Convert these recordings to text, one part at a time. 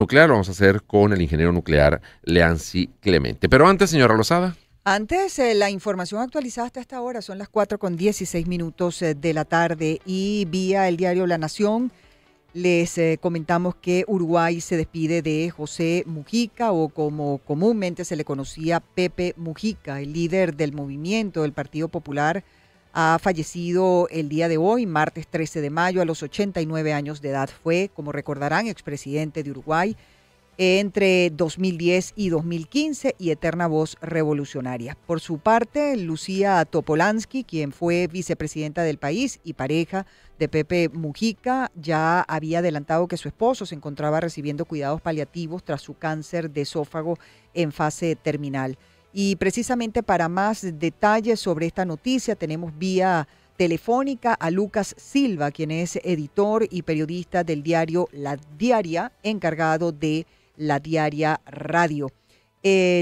nuclear, lo vamos a hacer con el ingeniero nuclear Leancy Clemente. Pero antes, señora Lozada. Antes, la información actualizada hasta esta hora son las 4:16 de la tarde y vía el diario La Nación les comentamos que Uruguay se despide de José Mujica, o como comúnmente se le conocía, Pepe Mujica, el líder del movimiento del Partido Popular. Ha fallecido el día de hoy, martes 13 de mayo, a los 89 años de edad. Fue, como recordarán, expresidente de Uruguay entre 2010 y 2015 y eterna voz revolucionaria. Por su parte, Lucía Topolansky, quien fue vicepresidenta del país y pareja de Pepe Mujica, ya había adelantado que su esposo se encontraba recibiendo cuidados paliativos tras su cáncer de esófago en fase terminal. Y precisamente para más detalles sobre esta noticia tenemos vía telefónica a Lucas Silva, quien es editor y periodista del diario La Diaria, encargado de La Diaria Radio.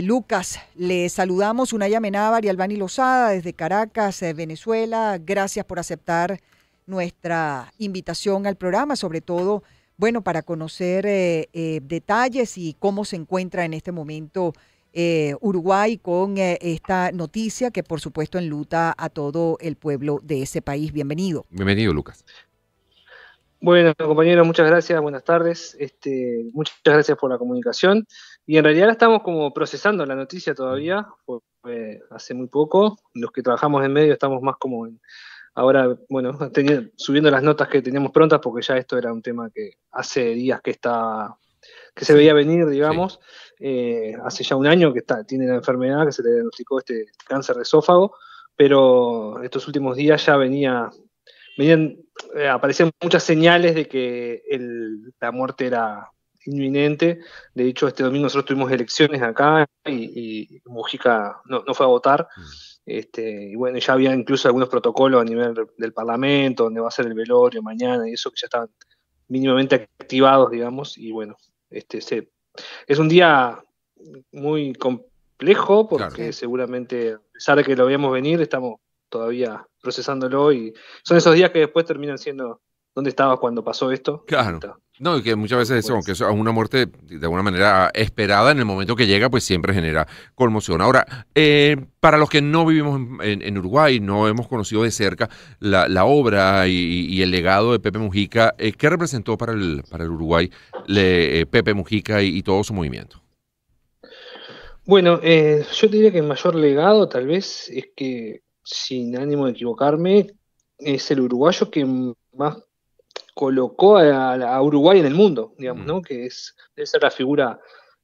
Lucas, le saludamos. Unai Amenábar y Albany Lozada desde Caracas, Venezuela. Gracias por aceptar nuestra invitación al programa, sobre todo, bueno, para conocer detalles y cómo se encuentra en este momento Uruguay con esta noticia que, por supuesto, enluta a todo el pueblo de ese país. Bienvenido. Bienvenido, Lucas. Bueno, compañeros, muchas gracias, buenas tardes. Muchas gracias por la comunicación. Y en realidad estamos como procesando la noticia todavía, fue hace muy poco. Los que trabajamos en medio estamos más como ahora, bueno, subiendo las notas que teníamos prontas, porque ya esto era un tema que hace días que se veía venir, digamos. Hace ya un año que tiene la enfermedad, que se le diagnosticó este cáncer de esófago, pero estos últimos días ya aparecían muchas señales de que la muerte era inminente. De hecho, este domingo nosotros tuvimos elecciones acá y Mujica no fue a votar. Y bueno, ya había incluso algunos protocolos a nivel del Parlamento, donde va a ser el velorio mañana y eso, que ya estaban mínimamente activados, digamos. Y bueno, es un día muy complejo porque Claro. seguramente, a pesar de que lo veíamos venir, estamos todavía procesándolo, y son esos días que después terminan siendo ¿dónde estabas cuando pasó esto? Claro. No, y que muchas veces eso, aunque es una muerte de alguna manera esperada, en el momento que llega, pues siempre genera conmoción. Ahora, para los que no vivimos en Uruguay, no hemos conocido de cerca la obra y el legado de Pepe Mujica, ¿qué representó para el Uruguay Pepe Mujica y todo su movimiento? Bueno, yo te diría que el mayor legado tal vez es que, sin ánimo de equivocarme, es el uruguayo que más colocó a Uruguay en el mundo, digamos, ¿no? Que debe ser la figura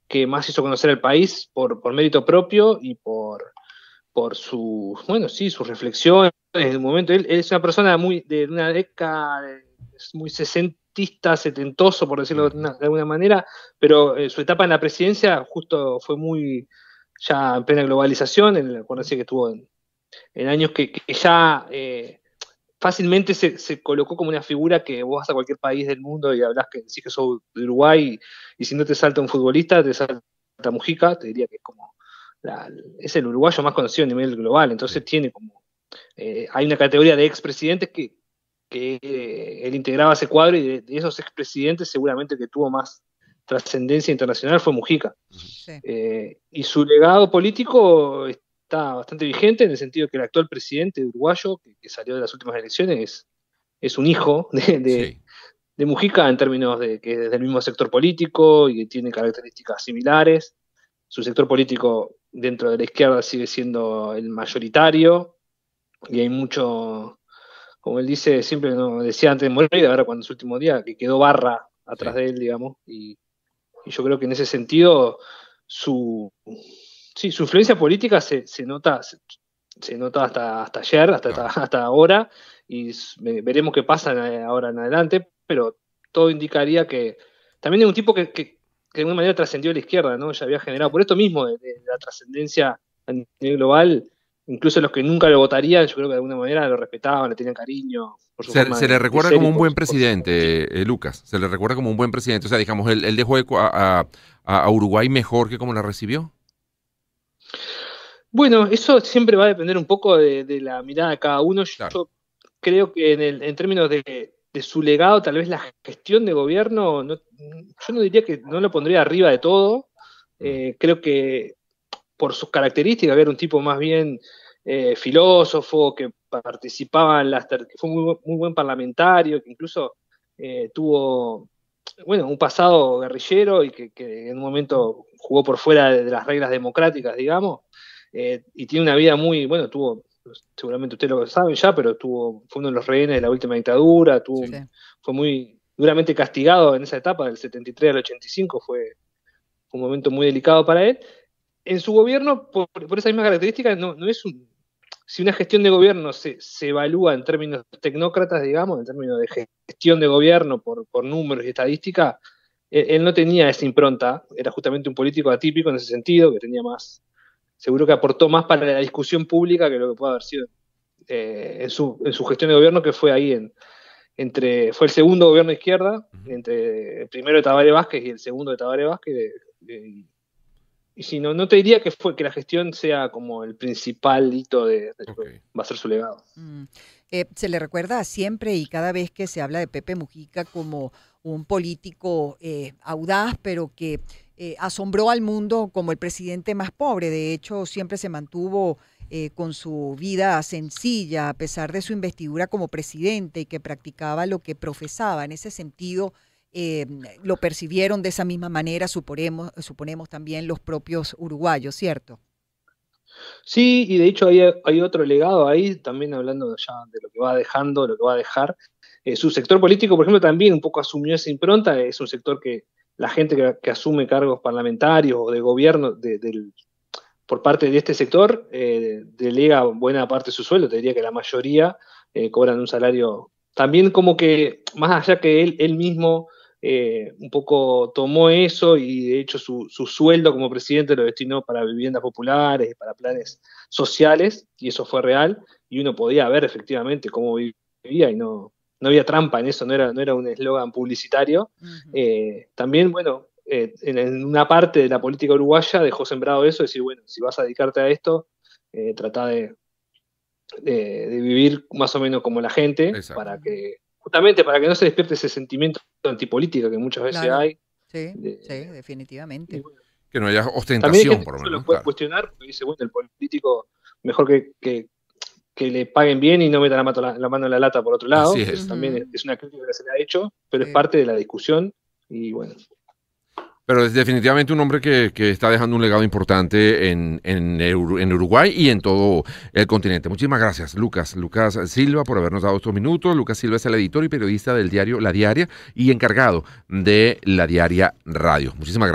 que más hizo conocer al país por mérito propio y por sus reflexiones en el momento. Él es una persona de una década, es muy sesentista, setentoso, por decirlo de alguna manera, pero su etapa en la presidencia justo fue muy ya en plena globalización. Acuérdense que estuvo en años que ya fácilmente se colocó como una figura que vos vas a cualquier país del mundo y hablas, que decís que sos de Uruguay, y si no te salta un futbolista, te salta Mujica. Te diría que es el uruguayo más conocido a nivel global. Entonces hay una categoría de expresidentes que él integraba ese cuadro, y de esos expresidentes seguramente que tuvo más trascendencia internacional fue Mujica. Sí. Y su legado político está bastante vigente, en el sentido que el actual presidente uruguayo, que salió de las últimas elecciones, es un hijo de Mujica, en términos de que es del mismo sector político y que tiene características similares. Su sector político dentro de la izquierda sigue siendo el mayoritario, y hay mucho, como él dice siempre, no decía antes de morir, ahora cuando es su último día, que quedó barra atrás de él, digamos, y yo creo que en ese sentido su influencia política se nota hasta ayer, hasta ahora, y veremos qué pasa ahora en adelante, pero todo indicaría que también es un tipo que de alguna manera trascendió a la izquierda, ¿no? Ya había generado, por esto mismo de la trascendencia a nivel global. Incluso los que nunca lo votarían, yo creo que de alguna manera lo respetaban, le tenían cariño por su forma Se le de recuerda ser como y un buen por su presidente, Lucas. Se le recuerda como un buen presidente. O sea, digamos, él dejó a Uruguay mejor que como la recibió. Bueno, eso siempre va a depender un poco de la mirada de cada uno. Claro. Yo creo que en términos de su legado, tal vez la gestión de gobierno, yo no diría que no lo pondría arriba de todo. Creo que por sus características, era un tipo más bien filósofo, que participaba que fue muy buen parlamentario, que incluso tuvo un pasado guerrillero y que en un momento jugó por fuera de las reglas democráticas, digamos, y tiene una vida seguramente ustedes lo saben ya, pero fue uno de los rehenes de la última dictadura, fue muy duramente castigado en esa etapa, del 73 al 85, fue un momento muy delicado para él. En su gobierno, por esa misma característica, no es si una gestión de gobierno se evalúa en términos tecnócratas, digamos, en términos de gestión de gobierno por números y estadística, él no tenía esa impronta, era justamente un político atípico en ese sentido, que tenía más, seguro que aportó más para la discusión pública que lo que puede haber sido en su gestión de gobierno, que fue ahí fue el segundo gobierno de izquierda, entre el primero de Tabaré Vázquez y el segundo de Tabaré Vázquez, y si no te diría que la gestión sea como el principal hito de lo que va a ser su legado. Se le recuerda siempre y cada vez que se habla de Pepe Mujica como un político audaz, pero que asombró al mundo como el presidente más pobre. De hecho, siempre se mantuvo con su vida sencilla, a pesar de su investidura como presidente, y que practicaba lo que profesaba. En ese sentido, lo percibieron de esa misma manera, suponemos también los propios uruguayos, ¿cierto? Sí, y de hecho hay otro legado ahí, también hablando ya de lo que va dejando, lo que va a dejar. Su sector político, por ejemplo, también un poco asumió esa impronta. Es un sector que la gente que asume cargos parlamentarios o de gobierno por parte de este sector delega buena parte de su sueldo. Te diría que la mayoría cobran un salario. También como que, más allá que él mismo un poco tomó eso y de hecho su sueldo como presidente lo destinó para viviendas populares y para planes sociales, y eso fue real, y uno podía ver efectivamente cómo vivía y no había trampa en eso, no era un eslogan publicitario. También, en una parte de la política uruguaya dejó sembrado eso, decir, si vas a dedicarte a esto, trata de vivir más o menos como la gente. Exacto. Justamente para que no se despierte ese sentimiento antipolítica que muchas veces hay. Sí, definitivamente. Que no haya ostentación, por lo menos. Lo puede cuestionar, porque dice, el político mejor que le paguen bien y no metan la mano en la lata por otro lado. Así es. También es una crítica que se le ha hecho, pero es parte de la discusión y bueno. Pero es definitivamente un hombre que está dejando un legado importante en Uruguay y en todo el continente. Muchísimas gracias, Lucas Silva, por habernos dado estos minutos. Lucas Silva es el editor y periodista del diario La Diaria y encargado de La Diaria Radio. Muchísimas gracias.